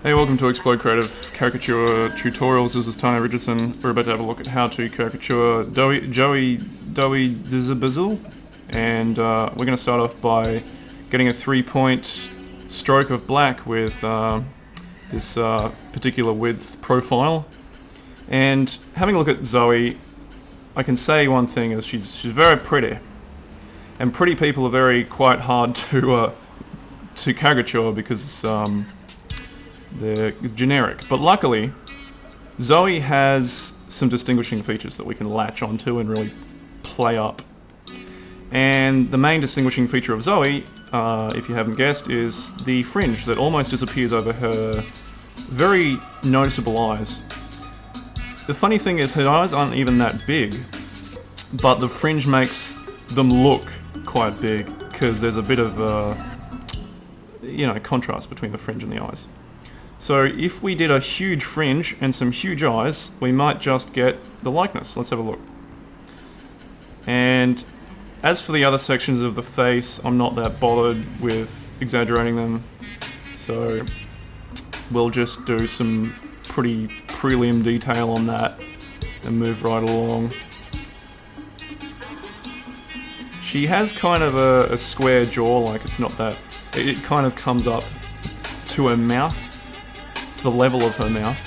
Hey, welcome to Explode Creative Caricature Tutorials. This is Tony Richardson. We're about to have a look at how to caricature Zoey Deschanel, and we're going to start off by getting a 3-point stroke of black with this particular width profile. And having a look at Zoey, I can say one thing is she's very pretty, and pretty people are very quite hard to caricature because they're generic. But luckily, Zoey has some distinguishing features that we can latch onto and really play up. And the main distinguishing feature of Zoey, if you haven't guessed, is the fringe that almost disappears over her very noticeable eyes. The funny thing is her eyes aren't even that big, but the fringe makes them look quite big because there's a bit of contrast between the fringe and the eyes. So if we did a huge fringe and some huge eyes, we might just get the likeness. Let's have a look. And as for the other sections of the face, I'm not that bothered with exaggerating them. So we'll just do some pretty prelim detail on that and move right along. She has kind of a square jaw, like it's not that... It kind of comes up to her mouth, to the level of her mouth.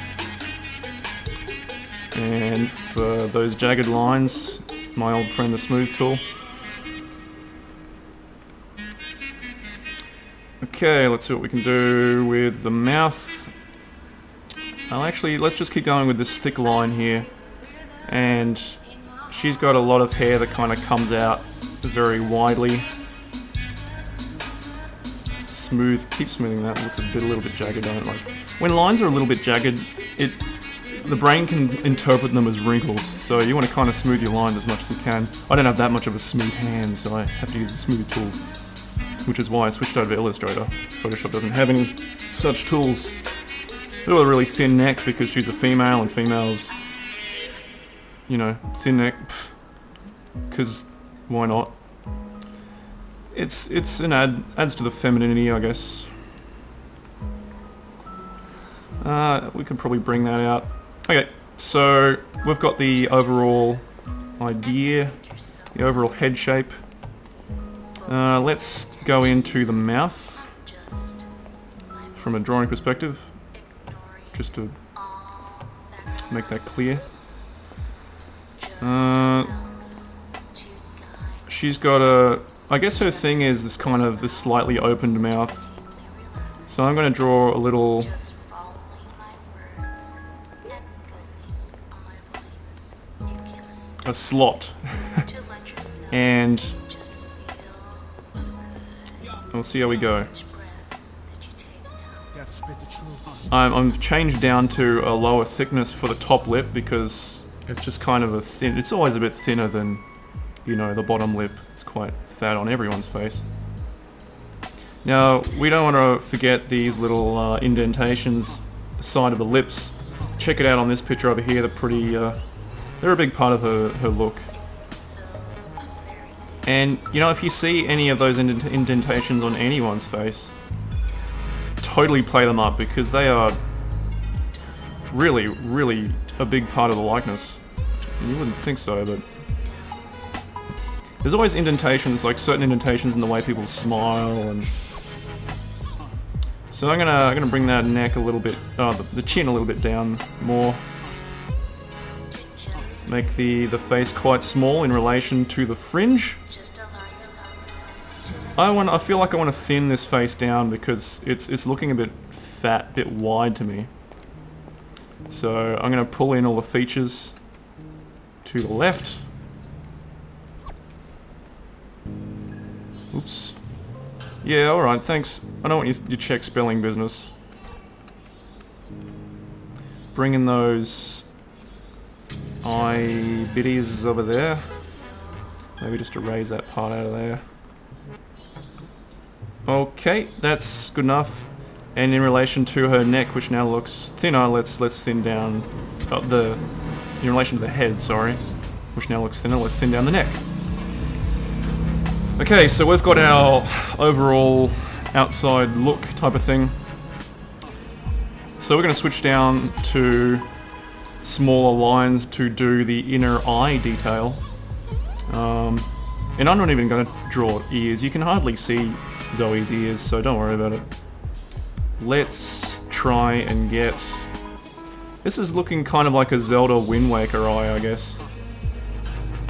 And for those jagged lines, my old friend the smooth tool. Okay, let's see what we can do with the mouth. Actually, let's just keep going with this thick line here. And she's got a lot of hair that kind of comes out very widely. Smooth, keep smoothing that. It looks a little bit jagged, don't it? Like when lines are a little bit jagged, the brain can interpret them as wrinkles. So you want to kind of smooth your lines as much as you can. I don't have that much of a smooth hand, so I have to use a smooth tool, which is why I switched over to Illustrator. Photoshop doesn't have any such tools. She's got a really thin neck because she's a female, and females, thin neck. Because why not? It's adds to the femininity, I guess. We could probably bring that out. Okay, so we've got the overall idea, the overall head shape. Let's go into the mouth from a drawing perspective, just to make that clear. She's got I guess her thing is this kind of this slightly opened mouth. So I'm going to draw a little slot and we'll see how we go. I've changed down to a lower thickness for the top lip because it's just kind of a thin, it's always a bit thinner than, the bottom lip. It's quite fat on everyone's face. Now, we don't want to forget these little indentations side of the lips. Check it out on this picture over here. They're pretty, they're a big part of her look. And, if you see any of those indentations on anyone's face, totally play them up because they are really, really a big part of the likeness. And you wouldn't think so, but there's always indentations, like certain indentations in the way people smile, and so I'm gonna bring that neck a little bit, the chin a little bit down more. Make the face quite small in relation to the fringe. I feel like I want to thin this face down because it's looking a bit fat, a bit wide to me. So I'm gonna pull in all the features to the left. Oops. Yeah, alright, thanks. I don't want your check spelling business. Bring in those eye bitties over there. Maybe just erase that part out of there. Okay, that's good enough. And in relation to her neck, which now looks thinner, let's thin down in relation to the head, sorry, which now looks thinner, let's thin down the neck. Okay, so we've got our overall outside look type of thing. So we're going to switch down to smaller lines to do the inner eye detail. And I'm not even going to draw ears. You can hardly see Zoe's ears, so don't worry about it. Let's try and get... This is looking kind of like a Zelda Wind Waker eye, I guess.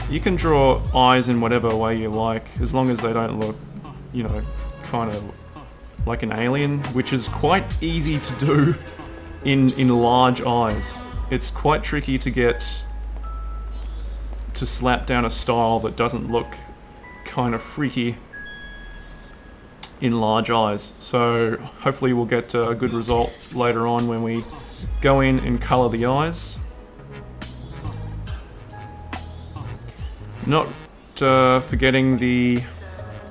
You can draw eyes in whatever way you like, as long as they don't look, you know, kind of like an alien, which is quite easy to do in large eyes. It's quite tricky to get to slap down a style that doesn't look kind of freaky in large eyes. So hopefully we'll get a good result later on when we go in and colour the eyes. Not forgetting the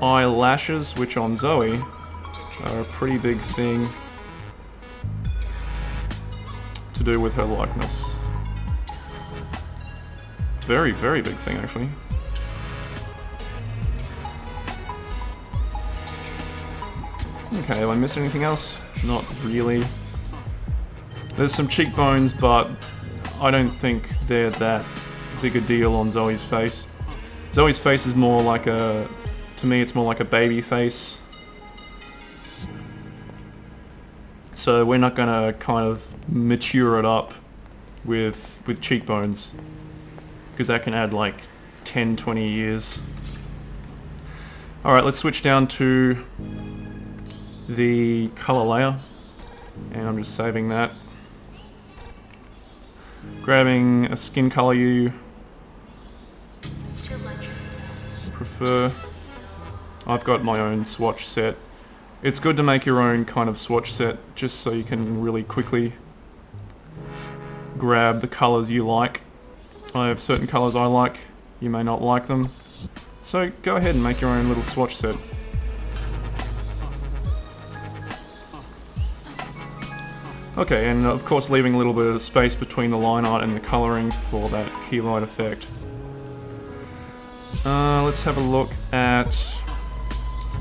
eyelashes, which on Zoe are a pretty big thing to do with her likeness. Very, very big thing actually. Okay, have I missed anything else? Not really. There's some cheekbones, but I don't think they're that big a deal on Zoe's face. Zoe's face is more like a... To me, it's more like a baby face. So we're not gonna kind of mature it up with cheekbones, because that can add like 10-20 years. Alright, let's switch down to the color layer, and I'm just saving that. Grabbing a skin color you prefer. I've got my own swatch set. It's good to make your own kind of swatch set, just so you can really quickly grab the colors you like. I have certain colors I like, you may not like them, so go ahead and make your own little swatch set. Okay, and of course leaving a little bit of space between the line art and the colouring for that key light effect. Let's have a look at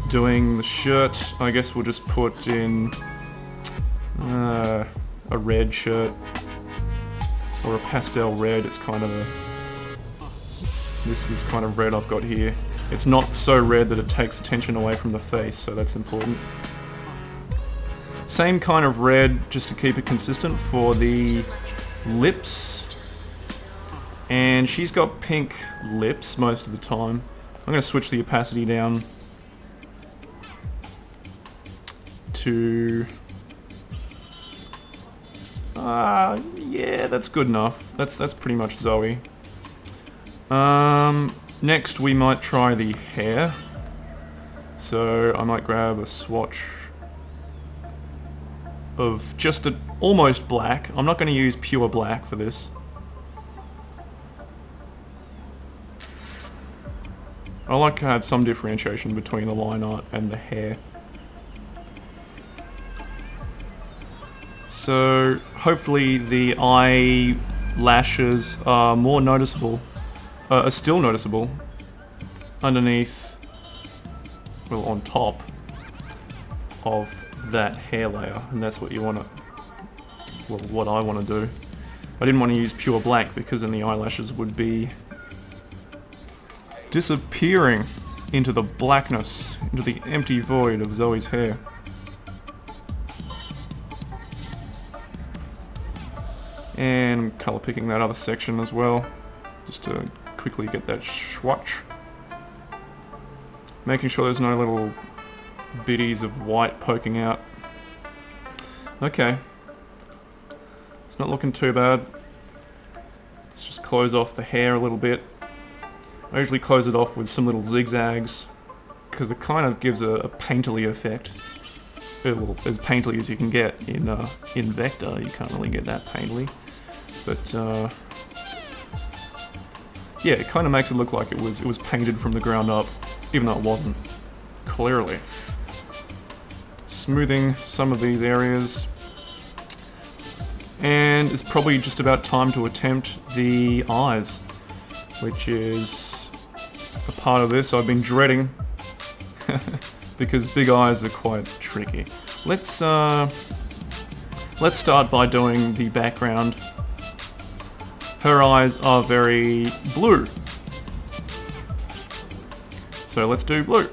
doing the shirt. I guess we'll just put in a red shirt, or a pastel red. It's kind of a... This kind of red I've got here. It's not so red that it takes attention away from the face, so that's important. Same kind of red, just to keep it consistent, for the lips. And she's got pink lips most of the time. I'm going to switch the opacity down to... yeah, that's good enough. That's pretty much Zoe. Next we might try the hair. So I might grab a swatch of just almost black. I'm not going to use pure black for this. I like to have some differentiation between the line art and the hair. So hopefully the eyelashes are more noticeable, are still noticeable underneath, well, on top of that hair layer, and that's what you want to, well, what I want to do. I didn't want to use pure black because then the eyelashes would be disappearing into the blackness, into the empty void of Zoe's hair. And colour picking that other section as well, just to quickly get that swatch. Making sure there's no little biddies of white poking out. Okay. It's not looking too bad. Let's just close off the hair a little bit. I usually close it off with some little zigzags, because it kind of gives a painterly effect. Well, as painterly as you can get in Vector. You can't really get that painterly. But yeah, it kind of makes it look like it was painted from the ground up, even though it wasn't, clearly. Smoothing some of these areas. And it's probably just about time to attempt the eyes, which is a part of this I've been dreading, because big eyes are quite tricky. Let's let's start by doing the background. Her eyes are very blue. So let's do blue.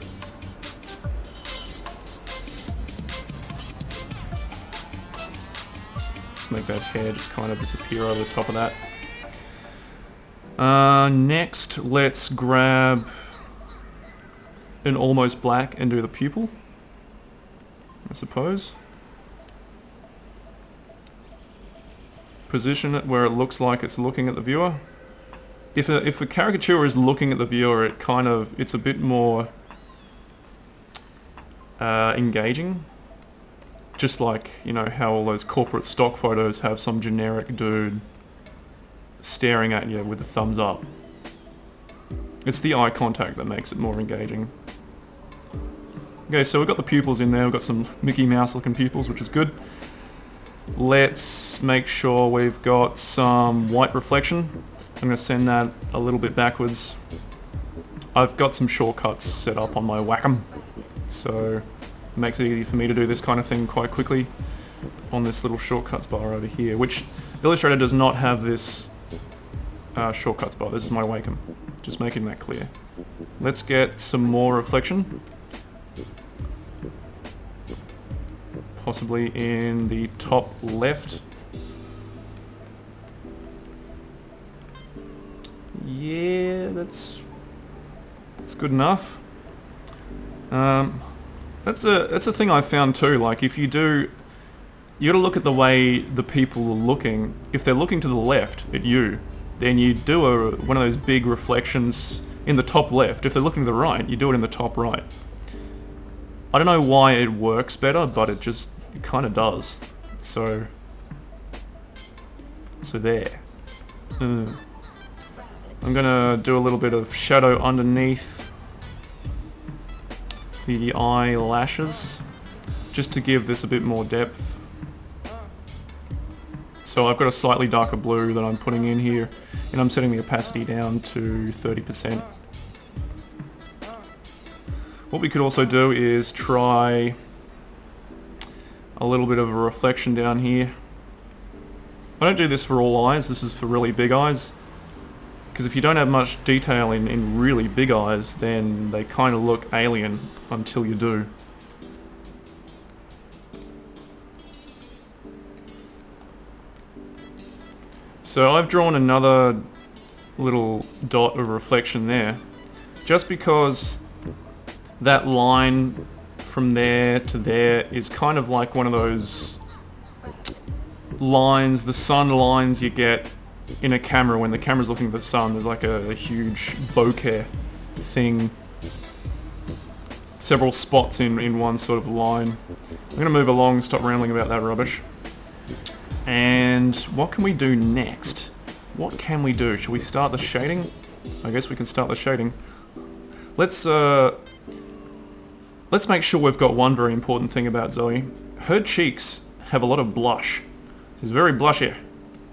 Let's make that hair just kind of disappear over the top of that. Next, let's grab an almost black and do the pupil, I suppose. Position it where it looks like it's looking at the viewer. If a caricature is looking at the viewer, it's a bit more engaging. Just like, you know, how all those corporate stock photos have some generic dude staring at you with a thumbs up. It's the eye contact that makes it more engaging. Okay, so we've got the pupils in there. We've got some Mickey Mouse looking pupils, which is good. Let's make sure we've got some white reflection. I'm going to send that a little bit backwards. I've got some shortcuts set up on my Wacom, so it makes it easy for me to do this kind of thing quite quickly on this little shortcuts bar over here, which Illustrator does not have this shortcuts bar. This is my Wacom, just making that clear. Let's get some more reflection. Possibly in the top left. Yeah, that's good enough. That's a thing I found too. Like, if you gotta look at the way the people are looking. If they're looking to the left at you, then you do one of those big reflections in the top left. If they're looking to the right, you do it in the top right. I don't know why it works better, but it kind of does. So there. I'm gonna do a little bit of shadow underneath the eyelashes, just to give this a bit more depth. So I've got a slightly darker blue that I'm putting in here, and I'm setting the opacity down to 30%. What we could also do is try a little bit of a reflection down here. I don't do this for all eyes, this is for really big eyes. Because if you don't have much detail in really big eyes, then they kind of look alien until you do. So I've drawn another little dot of reflection there, just because that line from there to there is kind of like one of those lines, the sun lines you get in a camera when the camera's looking at the sun. There's like a huge bokeh thing, several spots in one sort of line. I'm going to move along, stop rambling about that rubbish. And what can we do next? What can we do? Should we start the shading? I guess we can start the shading. Let's make sure we've got one very important thing about Zoey. Her cheeks have a lot of blush. She's very blushy.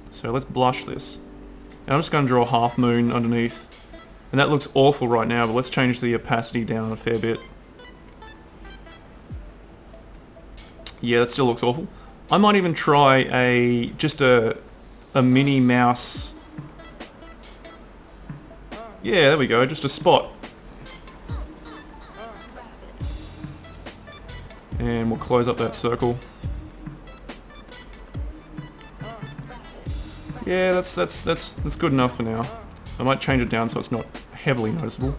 So let's blush this. And I'm just going to draw a half moon underneath. And that looks awful right now, but let's change the opacity down a fair bit. Yeah, that still looks awful. I might even try just a Minnie Mouse. Yeah, there we go, just a spot. And we'll close up that circle. Yeah, that's good enough for now. I might change it down so it's not heavily noticeable.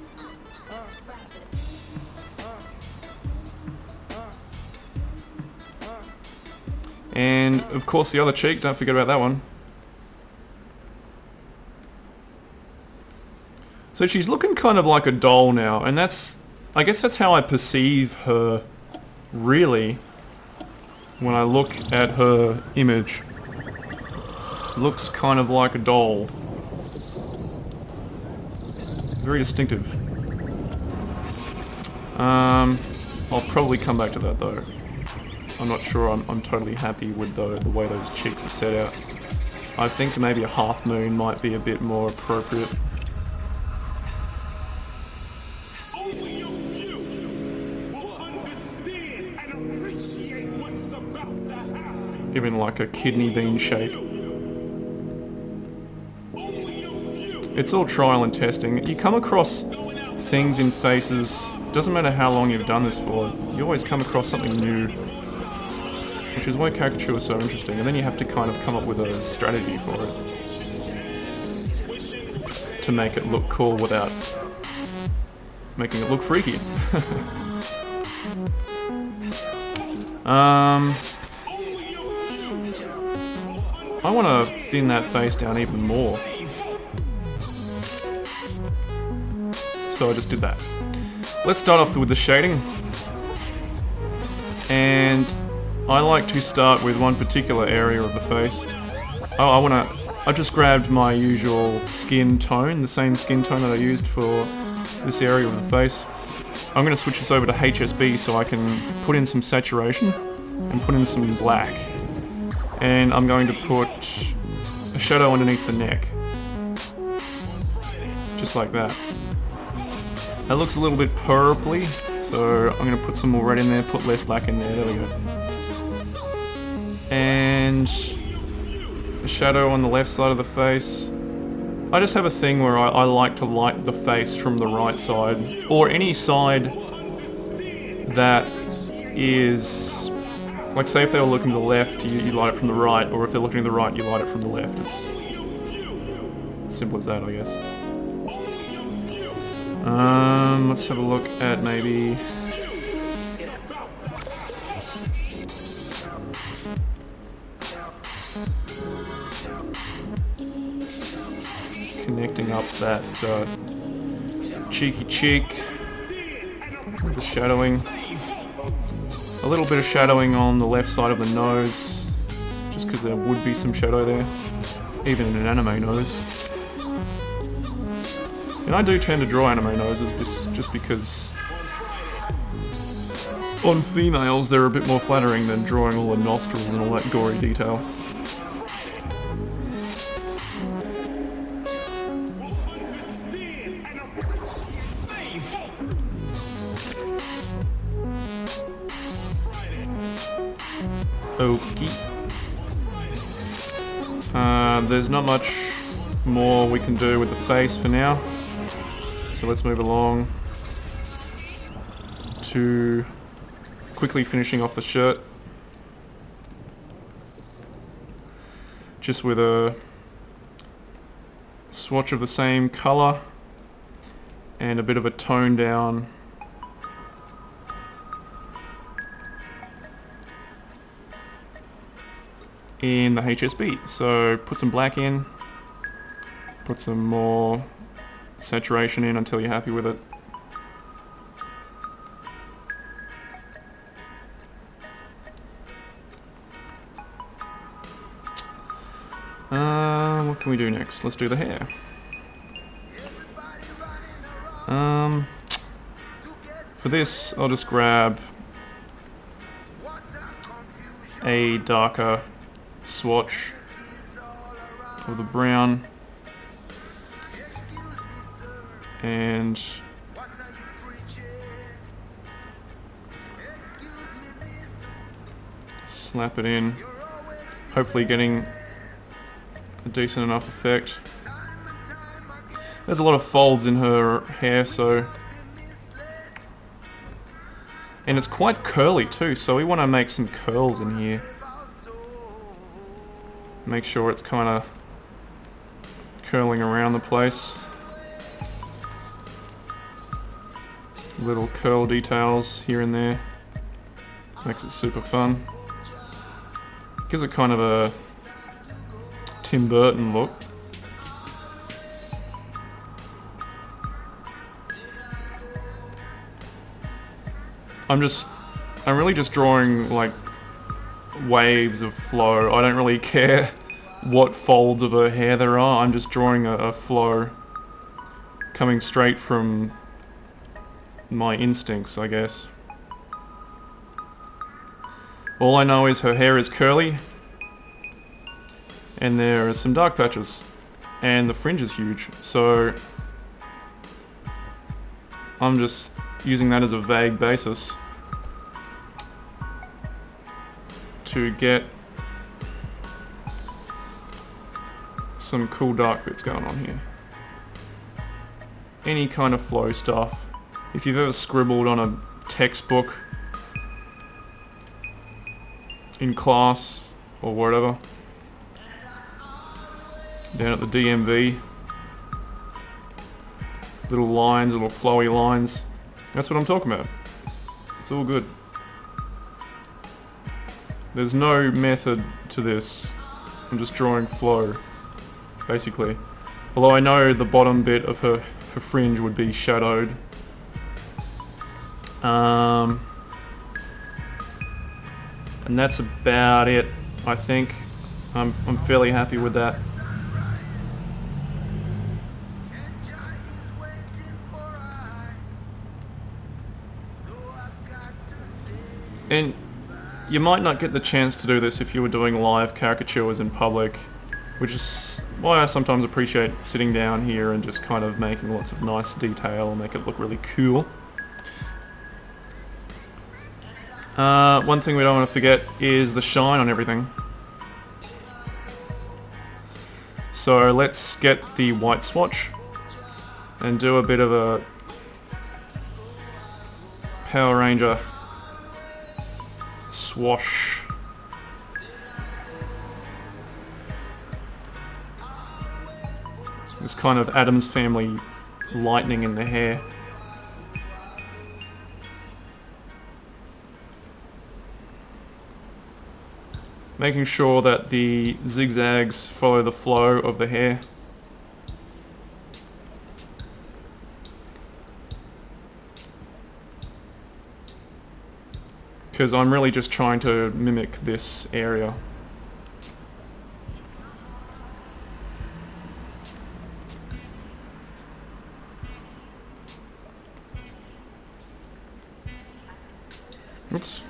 And of course the other cheek, don't forget about that one. So she's looking kind of like a doll now, and I guess that's how I perceive her, really, when I look at her image. Looks kind of like a doll. Very distinctive. I'll probably come back to that though. I'm not sure I'm totally happy with the way those cheeks are set out. I think maybe a half moon might be a bit more appropriate. Only a few will understand and appreciate what's about to happen. given like a kidney bean shape. It's all trial and testing. You come across things in faces, doesn't matter how long you've done this for, you always come across something new. Which is why caricature is so interesting, and then you have to kind of come up with a strategy for it. To make it look cool without making it look freaky. I want to thin that face down even more. So I just did that. Let's start off with the shading. And I like to start with one particular area of the face. I just grabbed my usual skin tone, the same skin tone that I used for this area of the face. I'm going to switch this over to HSB so I can put in some saturation and put in some black. And I'm going to put a shadow underneath the neck. Just like that. That looks a little bit purpley, so I'm going to put some more red in there, put less black in there, there we go. And a shadow on the left side of the face. I just have a thing where I like to light the face from the right side, or any side that is, like say if they were looking to the left, you light it from the right, or if they're looking to the right, you light it from the left. It's simple as that, I guess. Let's have a look at maybe... connecting up that cheeky cheek with the shadowing. A little bit of shadowing on the left side of the nose, just because there would be some shadow there, even in an anime nose. And I do tend to draw anime noses just because on females they're a bit more flattering than drawing all the nostrils and all that gory detail. Okay. There's not much more we can do with the face for now. So let's move along to quickly finishing off the shirt. Just with a swatch of the same colour and a bit of a tone down. In the HSB. So put some black in, put some more saturation in until you're happy with it. What can we do next? Let's do the hair. For this, I'll just grab a darker swatch of the brown and slap it in, hopefully getting a decent enough effect. There's a lot of folds in her hair, so, and it's quite curly too, so we want to make some curls in here. Make sure it's kind of curling around the place. Little curl details here and there. Makes it super fun. Gives it kind of a Tim Burton look. I'm really just drawing like waves of flow. I don't really care what folds of her hair there are. I'm just drawing a flow coming straight from my instincts, I guess. All I know is her hair is curly and there are some dark patches and the fringe is huge, so I'm just using that as a vague basis to get some cool dark bits going on here. Any kind of flow stuff. If you've ever scribbled on a textbook in class or whatever, down at the DMV, little lines, little flowy lines, that's what I'm talking about. It's all good. There's no method to this. I'm just drawing flow, basically. Although I know the bottom bit of her fringe would be shadowed. And that's about it, I think. I'm fairly happy with that. And you might not get the chance to do this if you were doing live caricatures in public, which is why I sometimes appreciate sitting down here and just kind of making lots of nice detail and make it look really cool. One thing we don't want to forget is the shine on everything. So let's get the white swatch and do a bit of a Power Ranger swash. This kind of Addams Family lightning in the hair. Making sure that the zigzags follow the flow of the hair. Because I'm really just trying to mimic this area. Oops.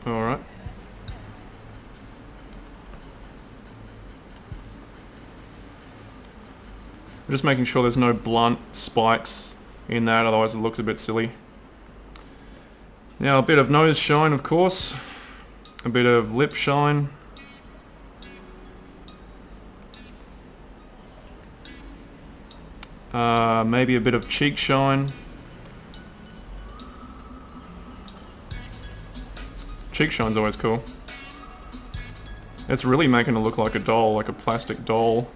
Alright. I'm just making sure there's no blunt spikes in that, otherwise it looks a bit silly. Now a bit of nose shine, of course. A bit of lip shine. Maybe a bit of cheek shine. Cheek shine's always cool. It's really making it look like a doll, like a plastic doll.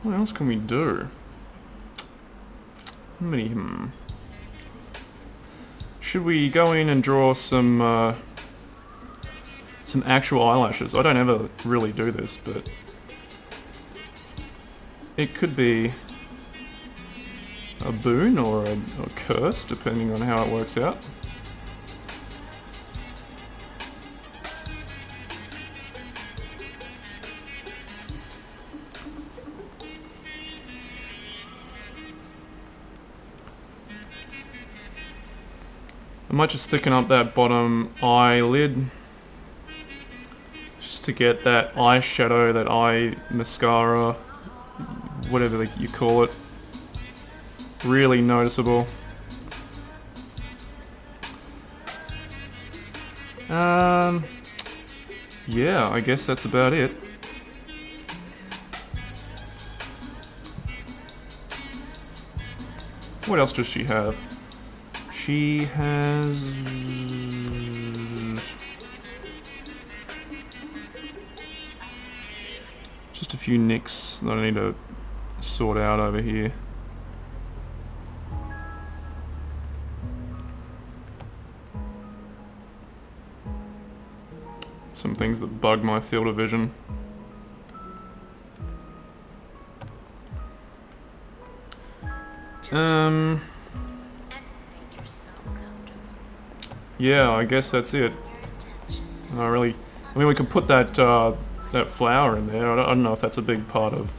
What else can we do? Should we go in and draw some actual eyelashes? I don't ever really do this, but it could be a boon or a curse, depending on how it works out. I might just thicken up that bottom eyelid just to get that eyeshadow, that eye mascara, whatever you call it, really noticeable. Yeah, I guess that's about it. What else does she have? She has just a few nicks that I need to sort out over here. Some things that bug my field of vision. Yeah, I guess that's it. I mean, we could put that flower in there. I don't know if that's a big part of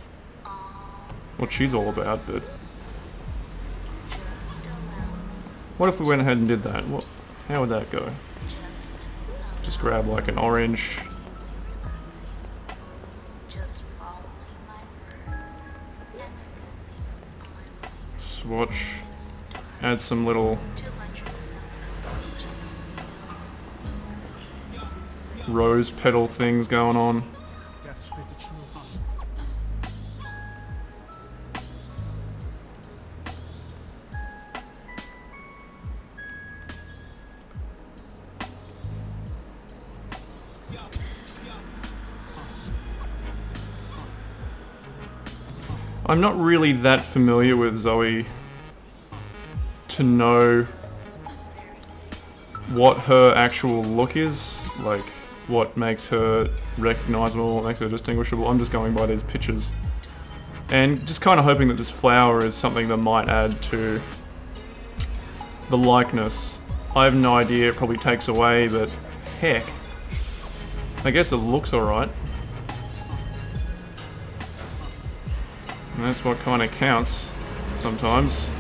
what she's all about, but What if we went ahead and did that? How would that go? Just grab like an orange. Swatch. Add some little rose petal things going on. I'm not really that familiar with Zoey to know what her actual look is, like what makes her recognizable, what makes her distinguishable. I'm just going by these pictures and just kind of hoping that this flower is something that might add to the likeness. I have no idea, it probably takes away, but heck, I guess it looks alright. And that's what kind of counts sometimes.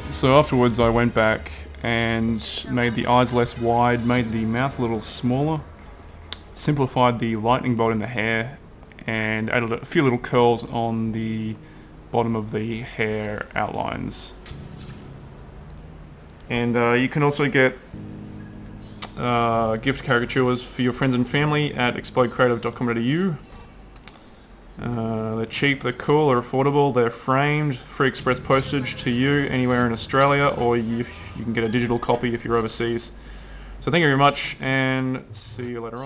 So afterwards I went back and made the eyes less wide, made the mouth a little smaller, simplified the lightning bolt in the hair, and added a few little curls on the bottom of the hair outlines. And you can also get gift caricatures for your friends and family at explodecreative.com.au. They're cheap, they're cool, they're affordable, they're framed, free express postage to you anywhere in Australia, or you can get a digital copy if you're overseas. So thank you very much, and see you later on.